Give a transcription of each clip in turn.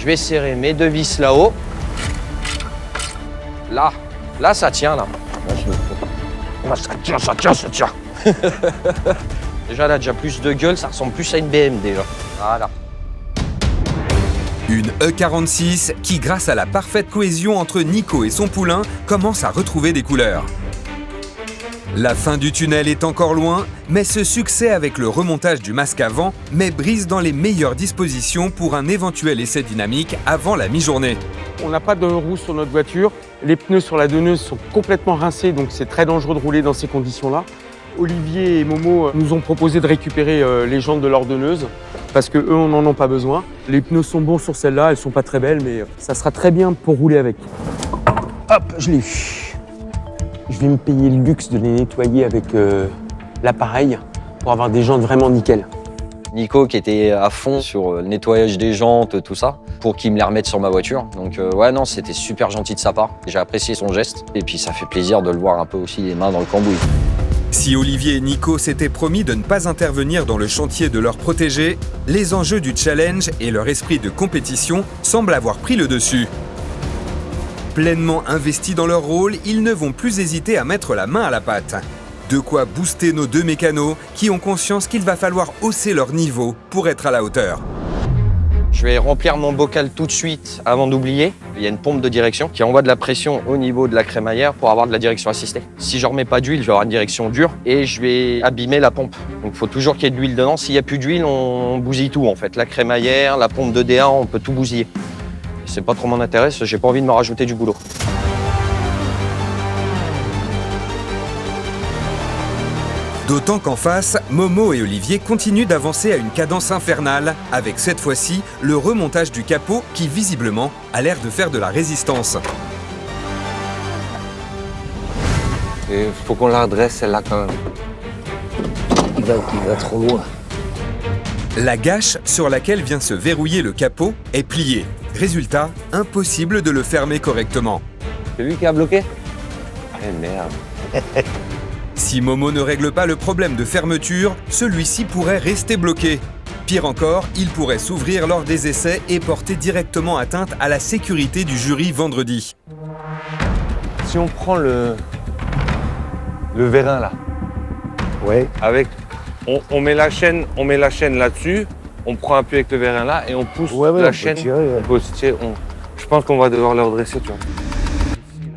vais serrer mes deux vis là-haut. Là, ça tient, là. Là, ça tient. Déjà, là, déjà plus de gueule, ça ressemble plus à une BM, déjà. Voilà. Une E46 qui, grâce à la parfaite cohésion entre Nico et son poulain, commence à retrouver des couleurs. La fin du tunnel est encore loin, mais ce succès avec le remontage du masque avant met Brice dans les meilleures dispositions pour un éventuel essai dynamique avant la mi-journée. On n'a pas de roue sur notre voiture. Les pneus sur la donneuse sont complètement rincés, donc c'est très dangereux de rouler dans ces conditions-là. Olivier et Momo nous ont proposé de récupérer les jantes de leur donneuse parce qu'eux, on n'en a pas besoin. Les pneus sont bons sur celle-là, elles sont pas très belles, mais ça sera très bien pour rouler avec. Hop, je l'ai eu. Je vais me payer le luxe de les nettoyer avec l'appareil pour avoir des jantes vraiment nickel. Nico qui était à fond sur le nettoyage des jantes, tout ça, pour qu'il me les remette sur ma voiture. Donc ouais, non, c'était super gentil de sa part. J'ai apprécié son geste et puis ça fait plaisir de le voir un peu aussi les mains dans le cambouis. Si Olivier et Nico s'étaient promis de ne pas intervenir dans le chantier de leur protégé, les enjeux du challenge et leur esprit de compétition semblent avoir pris le dessus. Pleinement investis dans leur rôle, ils ne vont plus hésiter à mettre la main à la pâte. De quoi booster nos deux mécanos qui ont conscience qu'il va falloir hausser leur niveau pour être à la hauteur. Je vais remplir mon bocal tout de suite avant d'oublier. Il y a une pompe de direction qui envoie de la pression au niveau de la crémaillère pour avoir de la direction assistée. Si je remets pas d'huile, je vais avoir une direction dure et je vais abîmer la pompe. Donc il faut toujours qu'il y ait de l'huile dedans. S'il n'y a plus d'huile, on bousille tout en fait. La crémaillère, la pompe de DA, on peut tout bousiller. C'est pas trop mon intérêt, j'ai pas envie de me rajouter du boulot. D'autant qu'en face, Momo et Olivier continuent d'avancer à une cadence infernale, avec cette fois-ci le remontage du capot qui visiblement a l'air de faire de la résistance. Il faut qu'on la redresse celle-là quand même. Il va trop loin. La gâche sur laquelle vient se verrouiller le capot est pliée. Résultat, impossible de le fermer correctement. C'est lui qui a bloqué? Eh merde. Si Momo ne règle pas le problème de fermeture, celui-ci pourrait rester bloqué. Pire encore, il pourrait s'ouvrir lors des essais et porter directement atteinte à la sécurité du jury vendredi. Si on prend le vérin là, Ouais. avec, on met la chaîne là-dessus, on prend appui avec le vérin là et on pousse la chaîne. On peut aussi tirer, je pense qu'on va devoir le redresser, tu vois.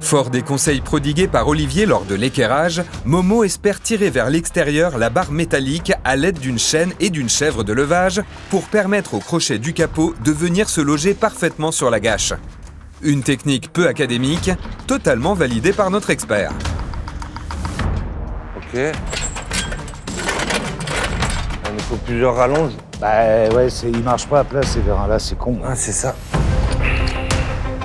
Fort des conseils prodigués par Olivier lors de l'équerrage, Momo espère tirer vers l'extérieur la barre métallique à l'aide d'une chaîne et d'une chèvre de levage pour permettre au crochet du capot de venir se loger parfaitement sur la gâche. Une technique peu académique, totalement validée par notre expert. Ok. Il nous faut plusieurs rallonges. Bah ouais, il marche pas à plat ces vérins-là, c'est con. Ah, c'est ça.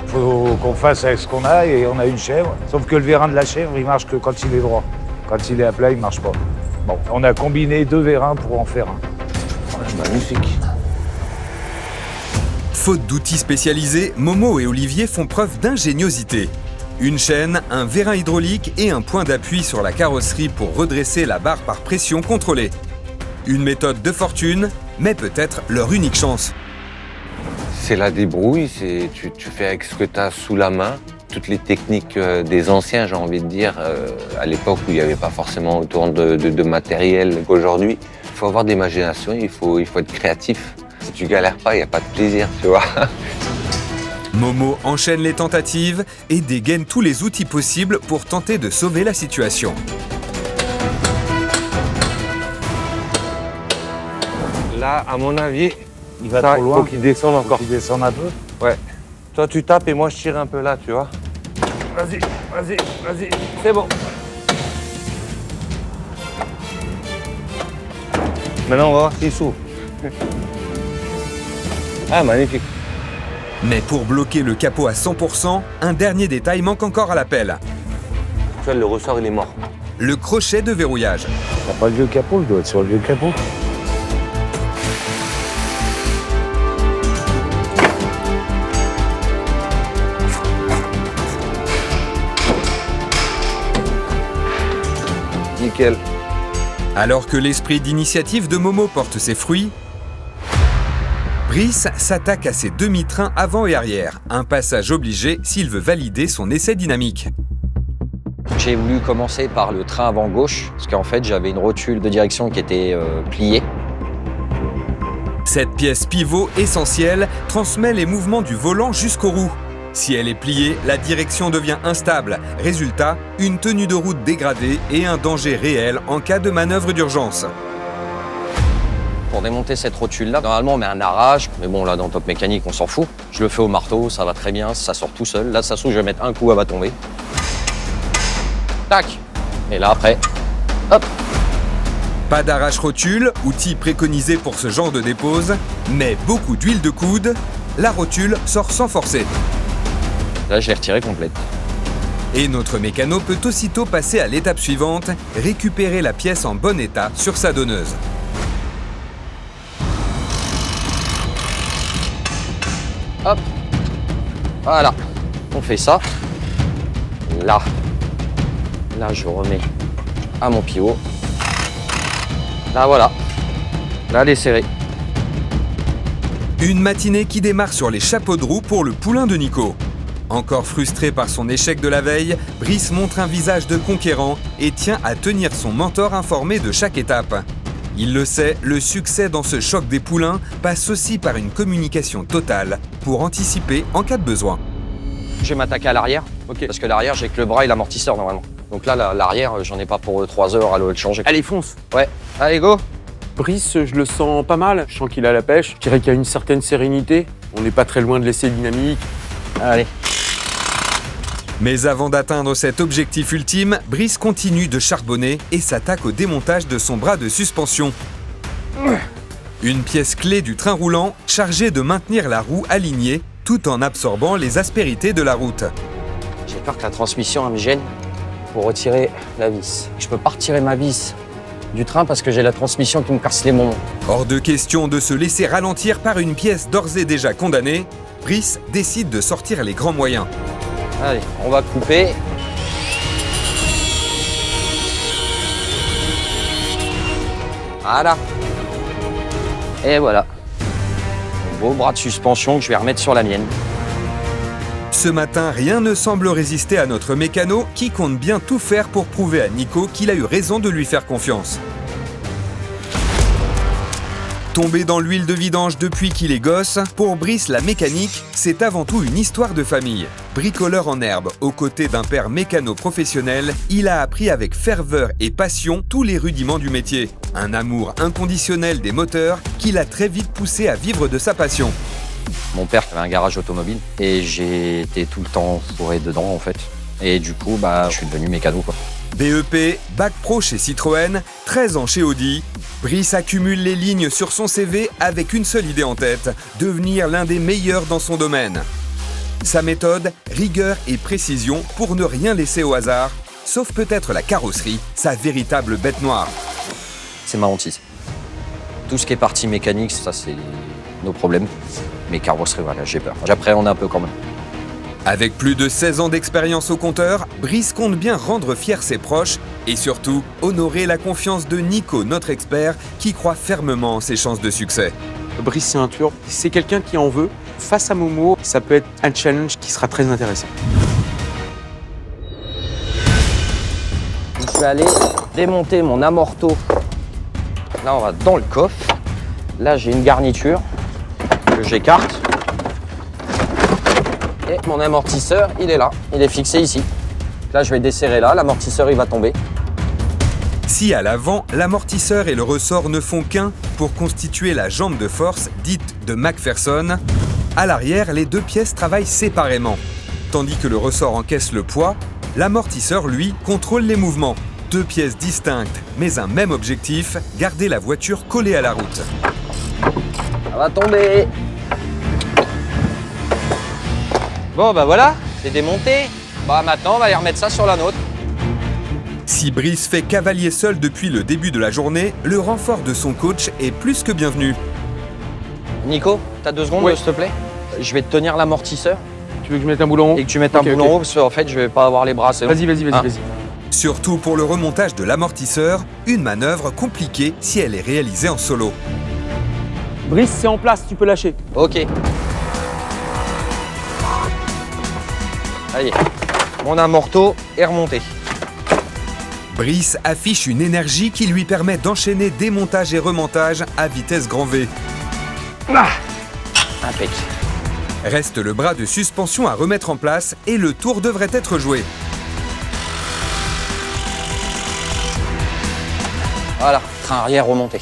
Faut qu'on fasse avec ce qu'on a et on a une chèvre. Sauf que le vérin de la chèvre, il marche que quand il est droit. Quand il est à plat, il marche pas. Bon, on a combiné deux vérins pour en faire un. Magnifique. Faute d'outils spécialisés, Momo et Olivier font preuve d'ingéniosité. Une chaîne, un vérin hydraulique et un point d'appui sur la carrosserie pour redresser la barre par pression contrôlée. Une méthode de fortune, mais peut-être leur unique chance. C'est la débrouille, tu fais avec ce que tu as sous la main. Toutes les techniques des anciens, j'ai envie de dire, à l'époque où il n'y avait pas forcément autant de matériel qu'aujourd'hui. Il faut avoir de l'imagination, il faut être créatif. Si tu galères pas, il n'y a pas de plaisir, tu vois. Momo enchaîne les tentatives et dégaine tous les outils possibles pour tenter de sauver la situation. Là, à mon avis, Il va ça, trop loin. il faut qu'il descende encore. Il descend un peu. Ouais. Toi, tu tapes et moi, je tire un peu là, tu vois. Vas-y. C'est bon. Maintenant, on va voir s'il s'ouvre. Ah, magnifique. Mais pour bloquer le capot à 100%, un dernier détail manque encore à l'appel. Tu vois, le ressort, il est mort. Le crochet de verrouillage. T'as pas le vieux capot, il doit être sur le vieux capot. Nickel. Alors que l'esprit d'initiative de Momo porte ses fruits, Brice s'attaque à ses demi-trains avant et arrière, un passage obligé s'il veut valider son essai dynamique. J'ai voulu commencer par le train avant gauche, parce qu'en fait j'avais une rotule de direction qui était pliée. Cette pièce pivot essentielle transmet les mouvements du volant jusqu'aux roues. Si elle est pliée, la direction devient instable. Résultat, une tenue de route dégradée et un danger réel en cas de manœuvre d'urgence. Pour démonter cette rotule-là, normalement on met un arrache, mais bon là dans Top Mécanique on s'en fout. Je le fais au marteau, ça va très bien, ça sort tout seul. Là ça se trouve je vais mettre un coup, elle va tomber. Tac. Et là après, hop. Pas d'arrache-rotule, outil préconisé pour ce genre de dépose, mais beaucoup d'huile de coude, la rotule sort sans forcer. Là je l'ai retirée complète. Et notre mécano peut aussitôt passer à l'étape suivante, récupérer la pièce en bon état sur sa donneuse. Hop. Voilà. On fait ça. Là. Là je remets à mon pivot. Là voilà. Là elle est serrée. Une matinée qui démarre sur les chapeaux de roue pour le poulain de Nico. Encore frustré par son échec de la veille, Brice montre un visage de conquérant et tient à tenir son mentor informé de chaque étape. Il le sait, le succès dans ce choc des poulains passe aussi par une communication totale pour anticiper en cas de besoin. Je vais m'attaquer à l'arrière, parce que l'arrière j'ai que le bras et l'amortisseur normalement. Donc là l'arrière j'en ai pas pour 3 heures à le changer. Allez, fonce. Ouais, allez go. Brice, je le sens pas mal. Je sens qu'il a la pêche. Je dirais qu'il y a une certaine sérénité. On n'est pas très loin de l'essai dynamique. Allez. Mais avant d'atteindre cet objectif ultime, Brice continue de charbonner et s'attaque au démontage de son bras de suspension. Une pièce clé du train roulant chargée de maintenir la roue alignée tout en absorbant les aspérités de la route. J'ai peur que la transmission elle me gêne pour retirer la vis. Je peux pas retirer ma vis du train parce que j'ai la transmission qui me casse les moments. Hors de question de se laisser ralentir par une pièce d'ores et déjà condamnée, Brice décide de sortir les grands moyens. Allez, on va couper. Voilà. Et voilà. Un beau bras de suspension que je vais remettre sur la mienne. Ce matin, rien ne semble résister à notre mécano qui compte bien tout faire pour prouver à Nico qu'il a eu raison de lui faire confiance. Tombé dans l'huile de vidange depuis qu'il est gosse, pour Brice la mécanique, c'est avant tout une histoire de famille. Bricoleur en herbe, aux côtés d'un père mécano professionnel, il a appris avec ferveur et passion tous les rudiments du métier. Un amour inconditionnel des moteurs qui l'a très vite poussé à vivre de sa passion. Mon père avait un garage automobile et j'ai été tout le temps fourré dedans en fait. Et du coup, je suis devenu mécano quoi. BEP, Bac Pro chez Citroën, 13 ans chez Audi. Brice accumule les lignes sur son CV avec une seule idée en tête, devenir l'un des meilleurs dans son domaine. Sa méthode, rigueur et précision pour ne rien laisser au hasard, sauf peut-être la carrosserie, sa véritable bête noire. C'est ma hantise. Tout ce qui est partie mécanique, ça c'est nos problèmes. Mais carrosserie, voilà, j'ai peur. J'appréhende un peu quand même. Avec plus de 16 ans d'expérience au compteur, Brice compte bien rendre fiers ses proches et surtout honorer la confiance de Nico, notre expert, qui croit fermement en ses chances de succès. Brice, c'est un tueur. C'est quelqu'un qui en veut. Face à Momo, ça peut être un challenge qui sera très intéressant. Je vais aller démonter mon amorto. Là, on va dans le coffre. Là, j'ai une garniture que j'écarte. Et mon amortisseur, il est là. Il est fixé ici. Là, je vais desserrer là. L'amortisseur, il va tomber. Si à l'avant, l'amortisseur et le ressort ne font qu'un pour constituer la jambe de force dite de McPherson, à l'arrière, les deux pièces travaillent séparément. Tandis que le ressort encaisse le poids, l'amortisseur, lui, contrôle les mouvements. Deux pièces distinctes, mais un même objectif, garder la voiture collée à la route. Ça va tomber. Bon, voilà, c'est démonté. Maintenant, on va aller remettre ça sur la nôtre. Si Brice fait cavalier seul depuis le début de la journée, le renfort de son coach est plus que bienvenu. Nico, t'as 2 secondes, Ouais. s'il te plaît? Je vais te tenir l'amortisseur Tu veux que je mette un boulon haut et que tu mettes un boulon haut, parce qu'en fait, je vais pas avoir les bras. C'est bon. Vas-y. Ah. Surtout pour le remontage de l'amortisseur, une manœuvre compliquée si elle est réalisée en solo. Brice, c'est en place, tu peux lâcher. Ok. Allez, mon amorto est remonté. Brice affiche une énergie qui lui permet d'enchaîner démontage et remontage à vitesse grand V. Impec. Reste le bras de suspension à remettre en place et le tour devrait être joué. Voilà, train arrière remonté.